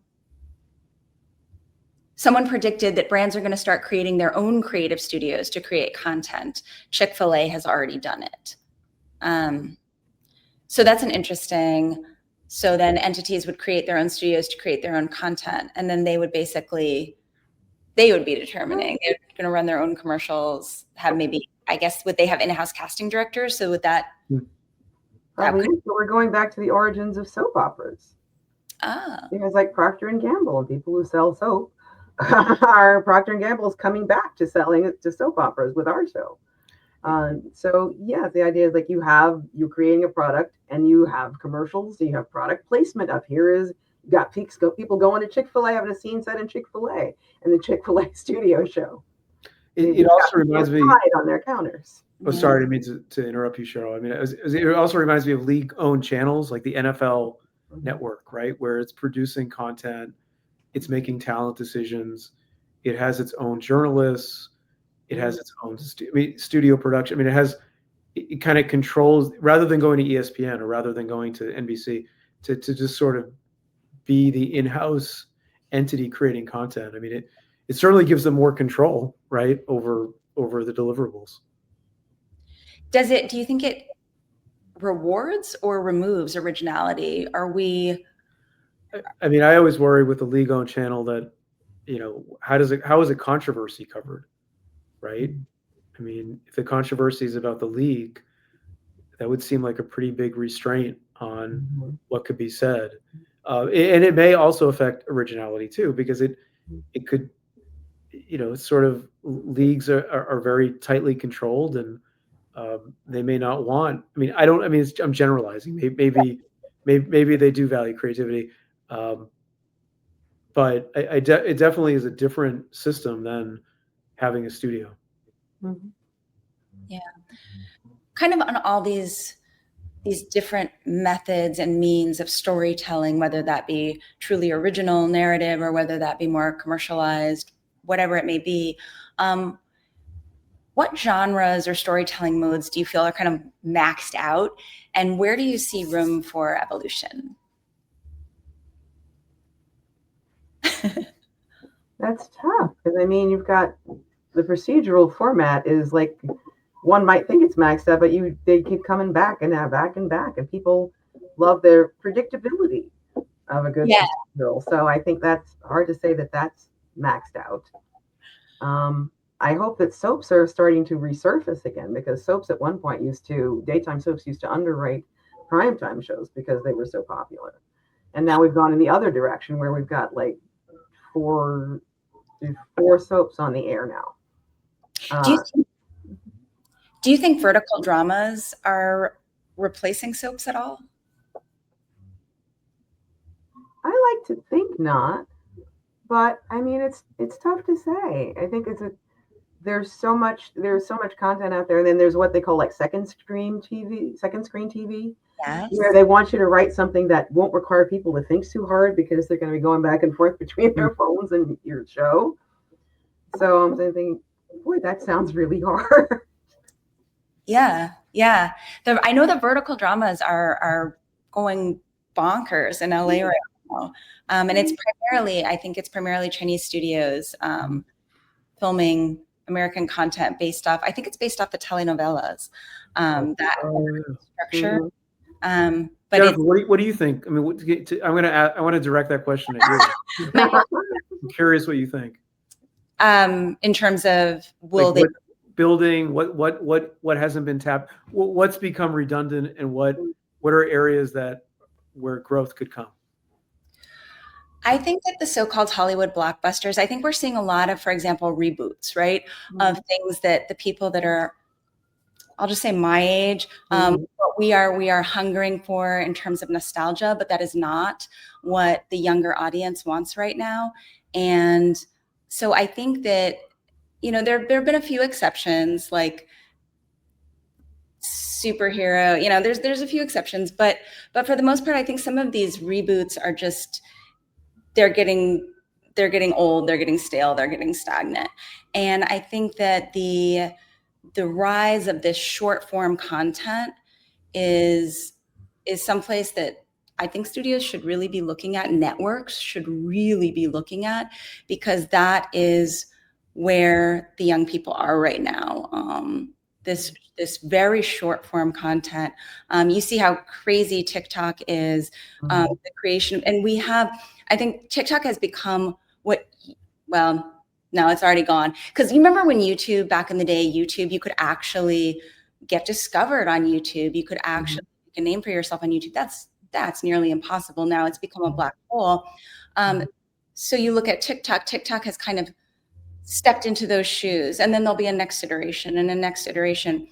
predicted that brands are going to start creating their own creative studios to create content. Chick-fil-A has already done it. So that's an interesting, so then entities would create their own studios to create their own content. And then they would be determining, they're going to run their own commercials, have maybe, I guess, would they have in-house casting directors? So would that? Probably. So we're going back to the origins of soap operas. Because like Procter and Gamble and people who sell soap are Procter and Gamble is coming back to selling it to soap operas with our show. So yeah, the idea is like you're creating a product and you have commercials, so you have product placement up here is you got people going to Chick-fil-A, having a scene set in Chick-fil-A and the Chick-fil-A studio show. It also reminds me on their counters. Oh, sorry, I didn't mean to interrupt you, Cheryl. I mean, it also reminds me of league-owned channels like the NFL Network, right? Where it's producing content, it's making talent decisions, it has its own journalists, it has its own studio production. I mean, it kind of controls, rather than going to ESPN or rather than going to NBC, to just sort of be the in-house entity creating content. I mean, it certainly gives them more control, right, over the deliverables. Do you think it rewards or removes originality? I mean, I always worry with the league-owned channel that, how is a controversy covered, right? I mean, if the controversy is about the league, that would seem like a pretty big restraint on what could be said. And it may also affect originality too, because it could, sort of leagues are very tightly controlled and they may not want. I mean, I'm generalizing. Maybe they do value creativity, but it definitely is a different system than having a studio. Mm-hmm. Yeah, kind of on all these different methods and means of storytelling, whether that be truly original narrative or whether that be more commercialized, whatever it may be. What genres or storytelling modes do you feel are kind of maxed out, and where do you see room for evolution? That's tough because I mean, you've got the procedural format is like one might think it's maxed out, but they keep coming back and back and back, and people love their predictability of a good procedural. So I think that's hard to say that that's maxed out. I hope that soaps are starting to resurface again, because soaps at one point daytime soaps used to underrate primetime shows because they were so popular. And now we've gone in the other direction where we've got like four soaps on the air now. Do you think vertical dramas are replacing soaps at all? I like to think not, but I mean, it's tough to say. I think there's so much content out there, and then there's what they call like second screen TV, yes, where they want you to write something that won't require people to think too hard because they're going to be going back and forth between their phones and your show. So I'm thinking, boy, that sounds really hard. Yeah. I know the vertical dramas are going bonkers in LA right now, and I think it's primarily Chinese studios filming American content based off the telenovelas, that structure. But Jennifer, what do you think? I mean, I want to direct that question at you. I'm curious what you think. In terms of they building what hasn't been tapped, what's become redundant, and what are areas where growth could come? I think that the so-called Hollywood blockbusters, I think we're seeing a lot of, for example, reboots, right? Of things that the people that are, I'll just say my age, what we are hungering for in terms of nostalgia, but that is not what the younger audience wants right now. And so I think that, there have been a few exceptions, like superhero. You know, there's a few exceptions, but for the most part, I think some of these reboots are just they're getting old, they're getting stale, they're getting stagnant. And I think that the rise of this short form content is someplace that I think studios should really be looking at, networks should really be looking at, because that is where the young people are right now. This very short form content. You see how crazy TikTok is, the creation, and I think TikTok has become well, no, it's already gone. Because you remember when YouTube, back in the day, you could actually get discovered on YouTube. You could actually make a name for yourself on YouTube. That's nearly impossible now. It's become a black hole. So you look at TikTok. TikTok has kind of stepped into those shoes, and then there'll be a next iteration and a next iteration.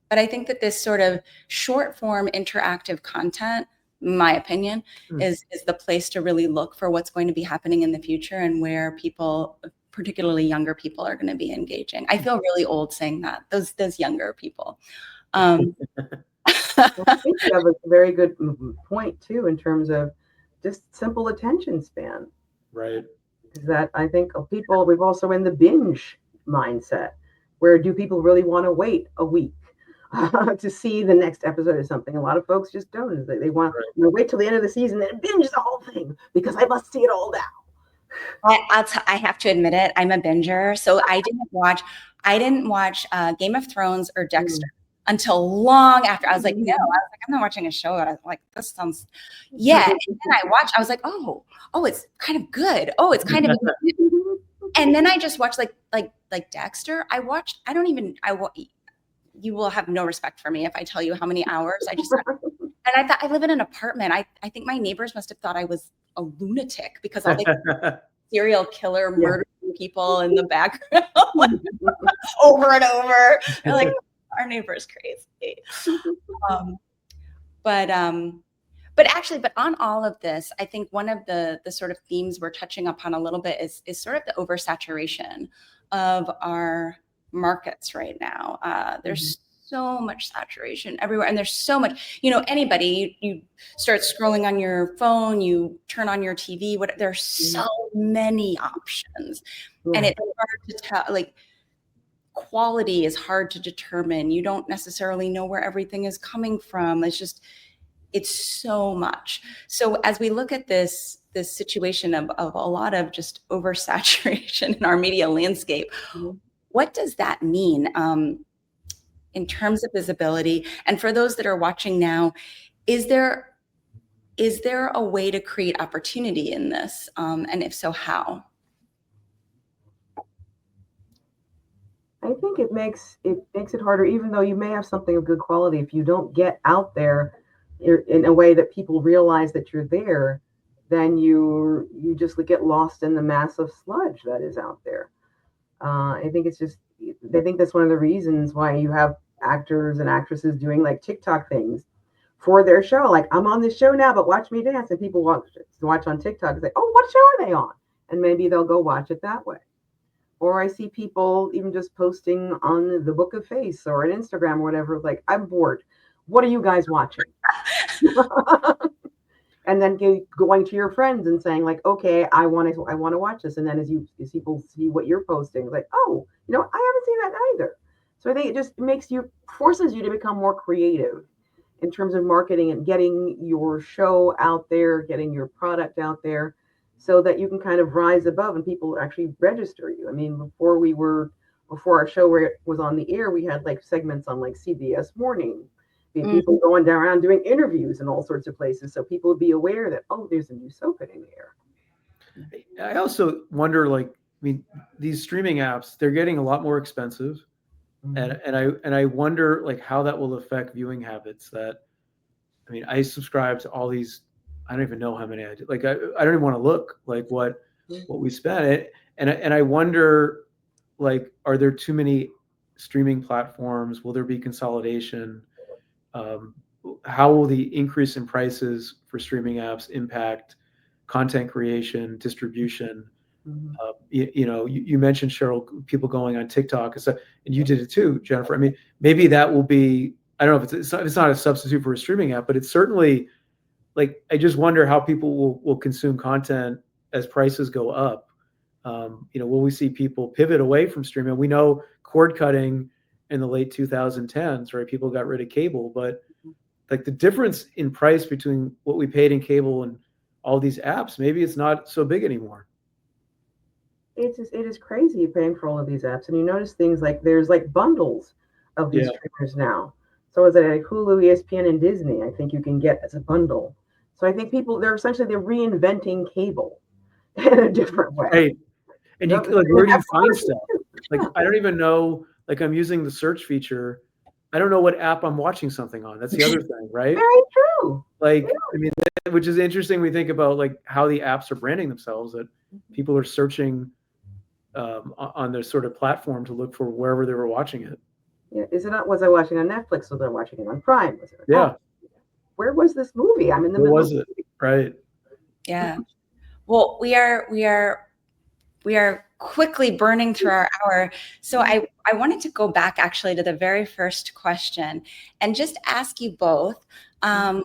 But I think that this sort of short form interactive content, in my opinion, is the place to really look for what's going to be happening in the future and where people, particularly younger people, are going to be engaging. I feel really old saying that, those younger people. I think you have a very good point too, in terms of just simple attention span. Right. Is that I think people, we've also in the binge mindset, where do people really want to wait a week to see the next episode or something? A lot of folks just don't. They want to wait till the end of the season and binge the whole thing because I must see it all now. I have to admit it. I'm a binger, so I didn't watch Game of Thrones or Dexter until long after. I was like, no, I'm not watching a show. I was like, this sounds, yeah. And then I watched. I was like, oh, it's kind of good. Oh, it's kind of. And then I just watched like Dexter. You will have no respect for me if I tell you how many hours I just. And I thought, I live in an apartment. I think my neighbors must have thought I was a lunatic because all the serial killer murdering people in the background over and over. They're like, our neighbor's crazy. But on all of this, I think one of the sort of themes we're touching upon a little bit is sort of the oversaturation of our markets right now. There's so much saturation everywhere, and there's so much, anybody, you start scrolling on your phone, you turn on your TV, there's so many options, and it's hard to tell, like, quality is hard to determine. You don't necessarily know where everything is coming from. It's so much. So as we look at this situation of a lot of just oversaturation in our media landscape, what does that mean in terms of visibility? And for those that are watching now, is there a way to create opportunity in this? And if so, how? I think it makes it harder, even though you may have something of good quality. If you don't get out there in a way that people realize that you're there, then you just get lost in the mass of sludge that is out there. I think that's one of the reasons why you have actors and actresses doing like TikTok things for their show. Like, I'm on this show now, but watch me dance. And people watch on TikTok and say, oh, what show are they on? And maybe they'll go watch it that way. Or I see people even just posting on the Book of Face or on Instagram or whatever, like, I'm bored. What are you guys watching? And then going to your friends and saying, like, okay, I want to watch this. And then as people see what you're posting, like, oh, I haven't seen that either. So I think it just forces you to become more creative in terms of marketing and getting your show out there, getting your product out there, so that you can kind of rise above and people actually register you. I mean, before our show was on the air, we had like segments on like CBS Morning. People going around doing interviews in all sorts of places, so people would be aware that, oh, there's a new soap in the air. I also wonder, like, these streaming apps, they're getting a lot more expensive, and I wonder, like, how that will affect viewing habits. I subscribe to all these. I don't even know how many I do. Like, I don't even want to look like what we spent, and I wonder, like, are there too many streaming platforms? Will there be consolidation? How will the increase in prices for streaming apps impact content creation, distribution? You mentioned, Cheryl, people going on TikTok and stuff, and you did it too, Jennifer. I mean, maybe that will be, I don't know if it's not a substitute for a streaming app, but it's certainly like, I just wonder how people will consume content as prices go up. Will we see people pivot away from streaming? We know cord cutting in the late 2010s, right? People got rid of cable, but like the difference in price between what we paid in cable and all these apps, maybe it's not so big anymore. It is crazy paying for all of these apps, and you notice things like there's like bundles of these streamers now. So is it like Hulu, ESPN, and Disney? I think you can get as a bundle. So I think they're reinventing cable in a different way. Right. And you like, where do you find stuff? Like, I don't even know. Like, I'm using the search feature. I don't know what app I'm watching something on. That's the other thing, right? Very true. Like, I mean, which is interesting. We think about like how the apps are branding themselves. That people are searching on their sort of platform to look for wherever they were watching it. Yeah. Was I watching on Netflix? Was I watching it on Prime? Was it? Yeah. Where was this movie? I'm in the Where middle. was it? Right. Yeah. Well, we are quickly burning through our hour. So I wanted to go back actually to the very first question and just ask you both, how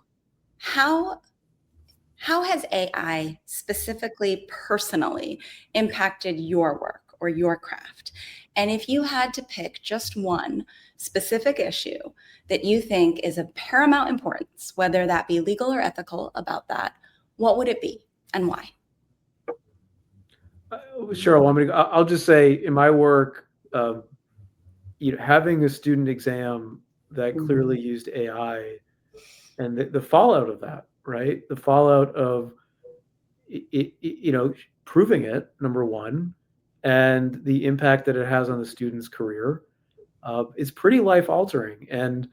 has AI specifically, personally impacted your work or your craft? And if you had to pick just one specific issue that you think is of paramount importance, whether that be legal or ethical about that, what would it be and why? Cheryl, I'll just say in my work, having a student exam that clearly used AI and the fallout of that, right? The fallout of proving it, number one, and the impact that it has on the student's career is pretty life altering. And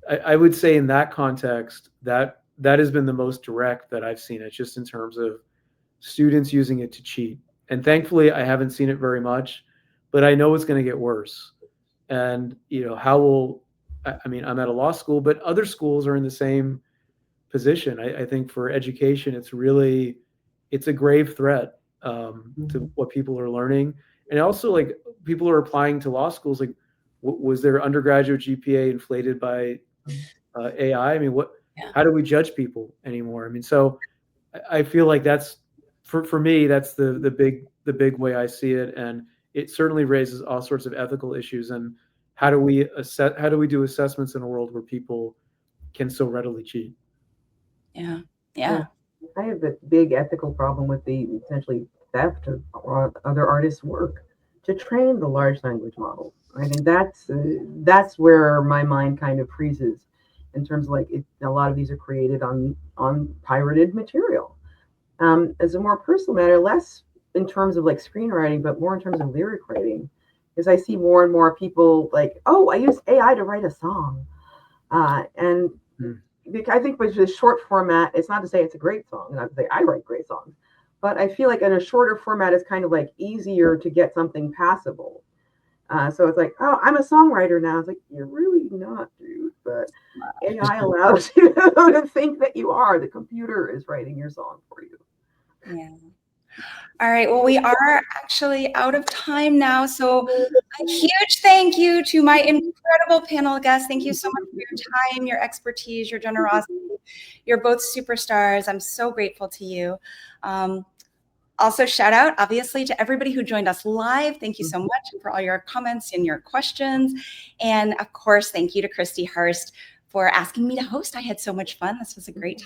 I would say in that context, that has been the most direct that I've seen it, just in terms of students using it to cheat. And thankfully, I haven't seen it very much, but I know it's going to get worse. And, I'm at a law school, but other schools are in the same position. I think for education, it's a grave threat to what people are learning. And also, like, people are applying to law schools, like, was their undergraduate GPA inflated by AI? I mean, how do we judge people anymore? I mean, so I feel like that's, for me, that's the big way I see it. And it certainly raises all sorts of ethical issues. And how do we do assessments in a world where people can so readily cheat? Yeah. I have a big ethical problem with the essentially theft of other artists' work to train the large language models. I think that's where my mind kind of freezes, in terms of like a lot of these are created on pirated material. As a more personal matter, less in terms of like screenwriting, but more in terms of lyric writing, is I see more and more people like, oh, I use AI to write a song, and I think with the short format, it's not to say it's a great song, not to say I write great songs, but I feel like in a shorter format is kind of like easier to get something passable. So it's like, oh, I'm a songwriter now. It's like, you're really not, dude. But AI allows you to think that you are. The computer is writing your song for you. Yeah. All right. Well, we are actually out of time now. So a huge thank you to my incredible panel guests. Thank you so much for your time, your expertise, your generosity. You're both superstars. I'm so grateful to you. Also, shout out, obviously, to everybody who joined us live. Thank you so much for all your comments and your questions. And of course, thank you to Christy Hurst for asking me to host. I had so much fun. This was a great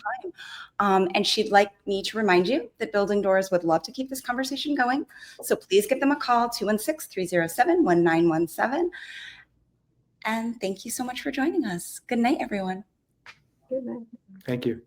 time. And she'd like me to remind you that Building Doors would love to keep this conversation going. So please give them a call, 216-307-1917. And thank you so much for joining us. Good night, everyone. Good night. Thank you.